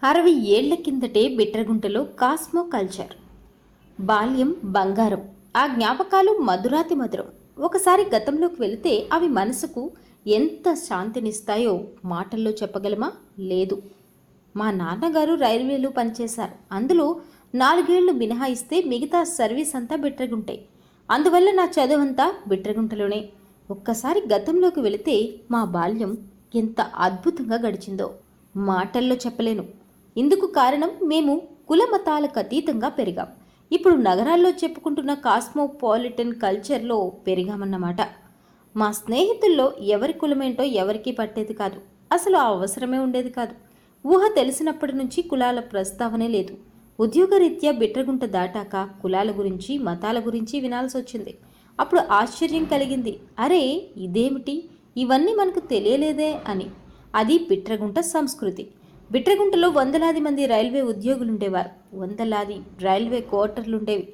60 ఏళ్ల కిందటే బిట్రగుంటలో cosmo culture. బాల్యం బంగారం. ఆ జ్ఞాపకాలు మధురాతి మధురం. ఒకసారి గతంలోకి వెళితే అవి మనసుకు ఎంత శాంతినిస్తాయో మాటల్లో చెప్పగలమా? లేదు. మా నాన్నగారు రైల్వేలో పనిచేశారు. అందులో 4 ఏళ్లు మినహాయిస్తే మిగతా సర్వీస్ అంతా బిట్రగుంటే. అందువల్ల నా చదువంతా బిట్రగుంటలోనే. ఒక్కసారి గతంలోకి వెళితే మా బాల్యం ఎంత అద్భుతంగా గడిచిందో మాటల్లో చెప్పలేను. ఇందుకు కారణం మేము కుల మతాలకు అతీతంగా పెరిగాం. ఇప్పుడు నగరాల్లో చెప్పుకుంటున్న కాస్మోపాలిటన్ కల్చర్లో పెరిగామన్నమాట. మా స్నేహితుల్లో ఎవరి కులమేంటో ఎవరికీ పట్టేది కాదు. అసలు ఆ అవసరమే ఉండేది కాదు. ఊహ తెలిసినప్పటి నుంచి కులాల ప్రస్తావనే లేదు. ఉద్యోగరీత్యా బిట్రగుంట దాటాక కులాల గురించి మతాల గురించి వినాల్సి వచ్చింది. అప్పుడు ఆశ్చర్యం కలిగింది. అరే, ఇదేమిటి, ఇవన్నీ మనకు తెలియలేదే అని. అది బిట్రగుంట సంస్కృతి. బిట్రగుంటలో వందలాది మంది రైల్వే ఉద్యోగులుండేవారు. వందలాది రైల్వే క్వార్టర్లుండేవి.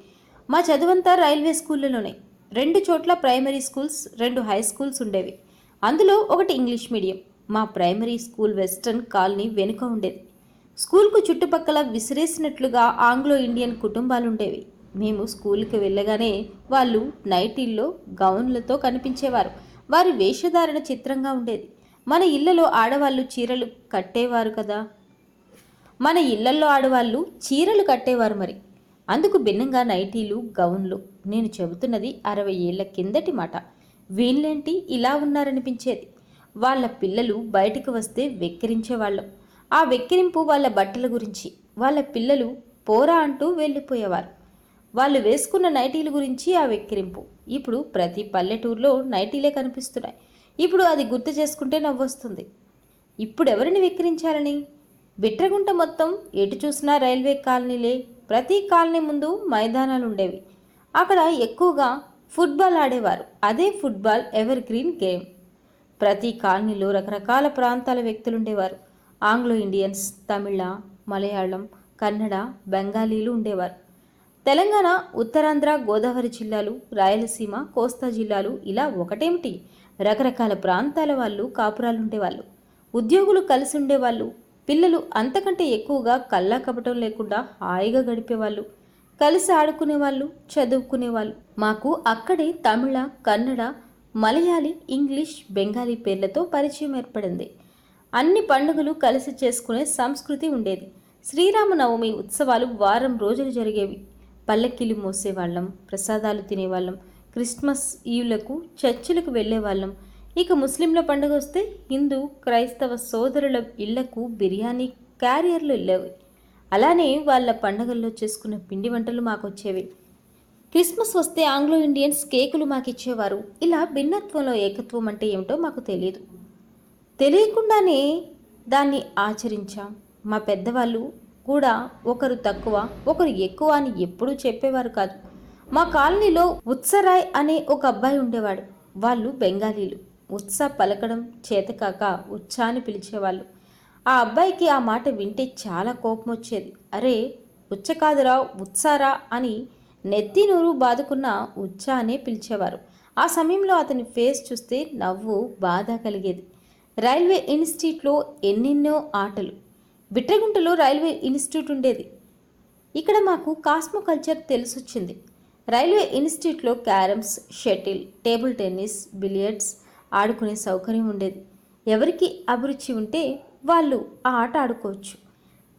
మా చదువంతా రైల్వే స్కూళ్ళలోనే. 2 చోట్ల ప్రైమరీ స్కూల్స్, 2 హై స్కూల్స్ ఉండేవి. అందులో ఒకటి ఇంగ్లీష్ మీడియం. మా ప్రైమరీ స్కూల్ వెస్టర్న్ కాలనీ వెనుక ఉండేది. స్కూల్కు చుట్టుపక్కల విసిరేసినట్లుగా ఆంగ్లో ఇండియన్ కుటుంబాలుండేవి. మేము స్కూల్కి వెళ్ళగానే వాళ్ళు నైటీల్లో, గౌన్లతో కనిపించేవారు. వారి వేషధారణ చిత్రంగా ఉండేది. మన ఇళ్లలో ఆడవాళ్ళు చీరలు కట్టేవారు కదా. మన ఇళ్లల్లో ఆడవాళ్ళు చీరలు కట్టేవారు మరి. అందుకు భిన్నంగా నైటీలు, గౌన్లు. నేను చెబుతున్నది 60 ఏళ్ల కిందటి మాట. వీళ్ళేంటి ఇలా ఉన్నారనిపించేది. వాళ్ళ పిల్లలు బయటకు వస్తే వెక్కిరించేవాళ్ళం. ఆ వెక్కిరింపు వాళ్ళ బట్టల గురించి. వాళ్ళ పిల్లలు పోరా అంటూ వెళ్ళిపోయేవారు. వాళ్ళు వేసుకున్న నైటీల గురించి ఆ వెక్కిరింపు. ఇప్పుడు ప్రతి పల్లెటూరులో నైటీలే కనిపిస్తున్నాయి. ఇప్పుడు అది గుర్తు చేసుకుంటే నవ్వొస్తుంది. ఇప్పుడెవరిని వెక్కిరించాలని? బిట్రగుంట మొత్తం ఎటు చూసినా రైల్వే కాలనీలే. ప్రతి కాలనీ ముందు మైదానాలుండేవి. అక్కడ ఎక్కువగా ఫుట్బాల్ ఆడేవారు. అదే ఫుట్బాల్ ఎవర్ గ్రీన్ గేమ్. ప్రతి కాలనీలో రకరకాల ప్రాంతాల వ్యక్తులుండేవారు. ఆంగ్లో ఇండియన్స్, తమిళ, మలయాళం, కన్నడ, బెంగాలీలు ఉండేవారు. తెలంగాణ, ఉత్తరాంధ్ర, గోదావరి జిల్లాలు, రాయలసీమ, కోస్తా జిల్లాలు ఇలా ఒకటేమిటి, రకరకాల ప్రాంతాల వాళ్ళు కాపురాలుండేవాళ్ళు. ఉద్యోగులు కలిసి ఉండేవాళ్ళు. పిల్లలు అంతకంటే ఎక్కువగా కల్లా కపటం లేకుండా హాయిగా గడిపేవాళ్ళు. కలిసి ఆడుకునేవాళ్ళు, చదువుకునేవాళ్ళు. మాకు అక్కడే తమిళ, కన్నడ, మలయాళీ, ఇంగ్లీష్, బెంగాలీ పేర్లతో పరిచయం ఏర్పడింది. అన్ని పండుగలు కలిసి చేసుకునే సంస్కృతి ఉండేది. శ్రీరామనవమి ఉత్సవాలు వారం రోజులు జరిగేవి. పల్లకీలు మోసేవాళ్ళం, ప్రసాదాలు తినేవాళ్ళం. క్రిస్మస్ ఈవ్లకు చర్చిలకు వెళ్ళేవాళ్ళం. ఇక ముస్లింల పండుగ వస్తే హిందూ, క్రైస్తవ సోదరుల ఇళ్లకు బిర్యానీ క్యారియర్లు వెళ్ళేవి. అలానే వాళ్ళ పండగల్లో చేసుకున్న పిండి వంటలు మాకొచ్చేవి. క్రిస్మస్ వస్తే ఆంగ్లో ఇండియన్స్ కేకులు మాకిచ్చేవారు. ఇలా భిన్నత్వంలో ఏకత్వం అంటే ఏమిటో మాకు తెలియదు. తెలియకుండానే దాన్ని ఆచరించాం. మా పెద్దవాళ్ళు కూడా ఒకరు తక్కువ, ఒకరు ఎక్కువ అని ఎప్పుడూ చెప్పేవారు కాదు. మా కాలనీలో ఉత్సరాయ్ అనే ఒక అబ్బాయి ఉండేవాడు. వాళ్ళు బెంగాలీలు. ఉత్స పలకడం చేతకాక ఉచ్చా అని పిలిచేవాళ్ళు. ఆ అబ్బాయికి ఆ మాట వింటే చాలా కోపం వచ్చేది. అరే, ఉచ్చ కాదురా, ఉత్సారా అని నెత్తి నూరు బాదుకున్న ఉచ్చా అనే పిలిచేవారు. ఆ సమయంలో అతని ఫేస్ చూస్తే నవ్వు, బాధ కలిగేది. రైల్వే ఇన్స్టిట్యూట్లో ఎన్నెన్నో ఆటలు. బిట్రగుంటలో రైల్వే ఇన్స్టిట్యూట్ ఉండేది. ఇక్కడ మాకు కాస్మో కల్చర్ తెలిసొచ్చింది. రైల్వే ఇన్స్టిట్యూట్లో carroms, shuttle, table tennis, billiards ఆడుకునే సౌకర్యం ఉండేది. ఎవరికి అభిరుచి ఉంటే వాళ్ళు ఆ ఆట ఆడుకోవచ్చు.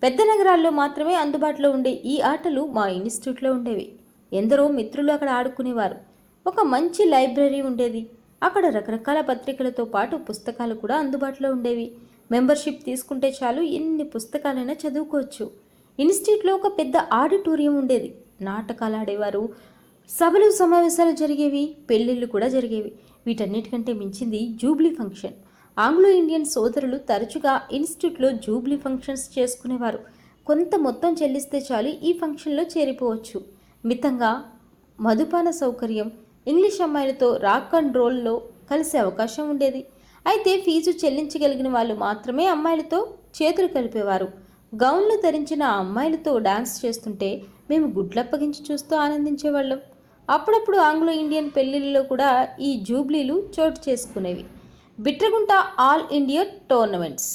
పెద్ద నగరాల్లో మాత్రమే అందుబాటులో ఉండే ఈ ఆటలు మా ఇన్స్టిట్యూట్లో ఉండేవి. ఎందరో మిత్రులు అక్కడ ఆడుకునేవారు. ఒక మంచి లైబ్రరీ ఉండేది. అక్కడ రకరకాల పత్రికలతో పాటు పుస్తకాలు కూడా అందుబాటులో ఉండేవి. మెంబర్షిప్ తీసుకుంటే చాలు ఎన్ని పుస్తకాలైనా చదువుకోవచ్చు. ఇన్స్టిట్యూట్లో ఒక పెద్ద ఆడిటోరియం ఉండేది. నాటకాలు ఆడేవారు, సభలు సమావేశాలు జరిగేవి, పెళ్ళిళ్ళు కూడా జరిగేవి. వీటన్నిటికంటే మించింది జూబ్లీ ఫంక్షన్. ఆంగ్లో ఇండియన్ సోదరులు తరచుగా ఇన్స్టిట్యూట్లో జూబ్లీ ఫంక్షన్స్ చేసుకునేవారు. కొంత మొత్తం చెల్లిస్తే చాలు ఈ ఫంక్షన్లో చేరిపోవచ్చు. మితంగా మదుపాన సౌకర్యం, ఇంగ్లీష్ అమ్మాయిలతో రాక్ అండ్ రోల్లో కలిసే అవకాశం ఉండేది. అయితే ఫీజు చెల్లించగలిగిన వాళ్ళు మాత్రమే అమ్మాయిలతో చేతులు కలిపేవారు. గౌన్లు ధరించిన ఆ అమ్మాయిలతో డాన్స్ చేస్తుంటే మేము గుడ్లప్పగించి చూస్తూ ఆనందించేవాళ్ళం. అప్పుడప్పుడు ఆంగ్లో ఇండియన్ పెళ్లిళ్ళలో కూడా ఈ జూబ్లీలు చోటు చేసుకునేవి. Bitragunta all India tournaments.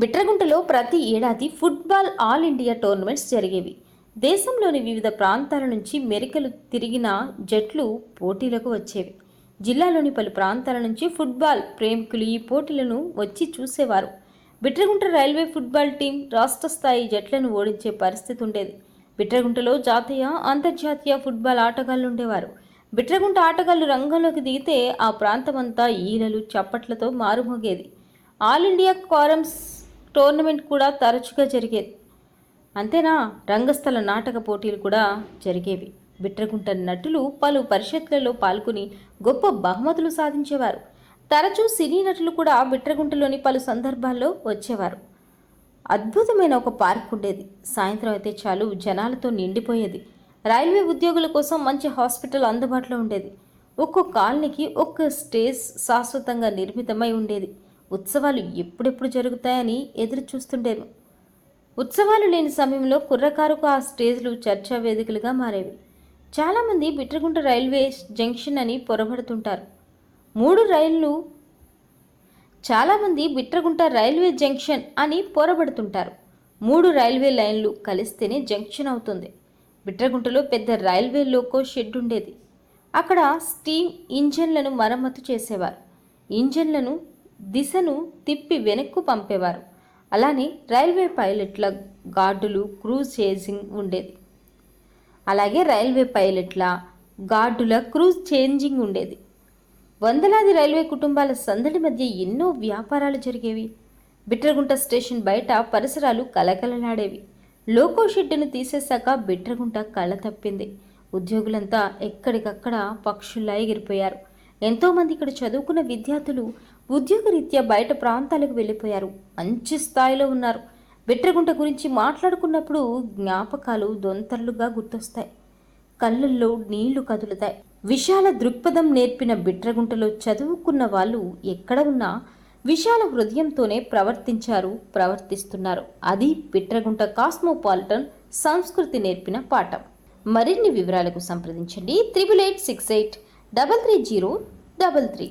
బిట్రగుంటలో ప్రతి ఏడాది ఫుట్బాల్ ఆల్ ఇండియా టోర్నమెంట్స్ జరిగేవి. దేశంలోని వివిధ ప్రాంతాల నుంచి మెరికలు తిరిగిన జట్లు పోటీలకు వచ్చేవి. జిల్లాలోని పలు ప్రాంతాల నుంచి ఫుట్బాల్ ప్రేమికులు ఈ పోటీలను వచ్చి చూసేవారు. బిట్రగుంట రైల్వే ఫుట్బాల్ టీం రాష్ట్ర స్థాయి జట్లను ఓడించే పరిస్థితి ఉండేది. బిట్రగుంటలో జాతీయ, అంతర్జాతీయ ఫుట్బాల్ ఆటగాళ్లు ఉండేవారు. బిట్రగుంట ఆటగాళ్లు రంగంలోకి దిగితే ఆ ప్రాంతమంతా ఈలలు, చప్పట్లతో మారుమోగేది. ఆల్ ఇండియా కారమ్స్ టోర్నమెంట్ కూడా తరచుగా జరిగేది. అంతేనా, రంగస్థల నాటక పోటీలు కూడా జరిగేవి. బిట్రగుంట నటులు పలు పరిషత్లలో పాల్గొని గొప్ప బహుమతులు సాధించేవారు. తరచూ సినీ నటులు కూడా బిట్రగుంటలోని పలు సందర్భాల్లో వచ్చేవారు. అద్భుతమైన ఒక పార్క్ ఉండేది. సాయంత్రం అయితే చాలు జనాలతో నిండిపోయేది. రైల్వే ఉద్యోగుల కోసం మంచి హాస్పిటల్ అందుబాటులో ఉండేది. ఒక్కో కాలనీకి ఒక్క స్టేజ్ శాశ్వతంగా నిర్మితమై ఉండేది. ఉత్సవాలు ఎప్పుడెప్పుడు జరుగుతాయని ఎదురు చూస్తుండేవి. ఉత్సవాలు లేని సమయంలో కుర్రకారుకు ఆ స్టేజ్లు చర్చా వేదికలుగా మారేవి. చాలామంది బిట్రగుంట రైల్వే జంక్షన్ అని పొరబడుతుంటారు. చాలామంది బిట్రగుంట రైల్వే జంక్షన్ అని పొరబడుతుంటారు. 3 రైల్వే లైన్లు కలిస్తేనే జంక్షన్ అవుతుంది. బిట్రగుంటలో పెద్ద రైల్వే లోకో షెడ్ ఉండేది. అక్కడ స్టీమ్ ఇంజన్లను మరమ్మతు చేసేవారు. ఇంజన్లను దిశను తిప్పి వెనక్కు పంపేవారు. అలానే రైల్వే పైలట్ల గార్డులు, క్రూజ్ చేంజింగ్ ఉండేది. వందలాది రైల్వే కుటుంబాల సందడి మధ్య ఎన్నో వ్యాపారాలు జరిగేవి. బిట్రగుంట స్టేషన్ బయట పరిసరాలు కలకలలాడేవి. లోకో షెడ్డును తీసేశాక బిట్రగుంట కళ్ళ తప్పింది. ఉద్యోగులంతా ఎక్కడికక్కడ పక్షుల్లా ఎగిరిపోయారు. ఎంతోమంది ఇక్కడ చదువుకున్న విద్యార్థులు ఉద్యోగరీత్యా బయట ప్రాంతాలకు వెళ్ళిపోయారు. మంచి స్థాయిలో ఉన్నారు. బిట్రగుంట గురించి మాట్లాడుకున్నప్పుడు జ్ఞాపకాలు దొంతర్లుగా గుర్తొస్తాయి. కళ్ళల్లో నీళ్లు కదులుతాయి. విశాల దృక్పథం నేర్పిన బిట్రగుంటలో చదువుకున్న వాళ్ళు ఎక్కడ ఉన్నా విశాల హృదయంతోనే ప్రవర్తిస్తున్నారు. అది బిట్రగుంట కాస్మోపాలిటన్ సంస్కృతి నేర్పిన పాఠం. మరిన్ని వివరాలకు సంప్రదించండి 8886833033.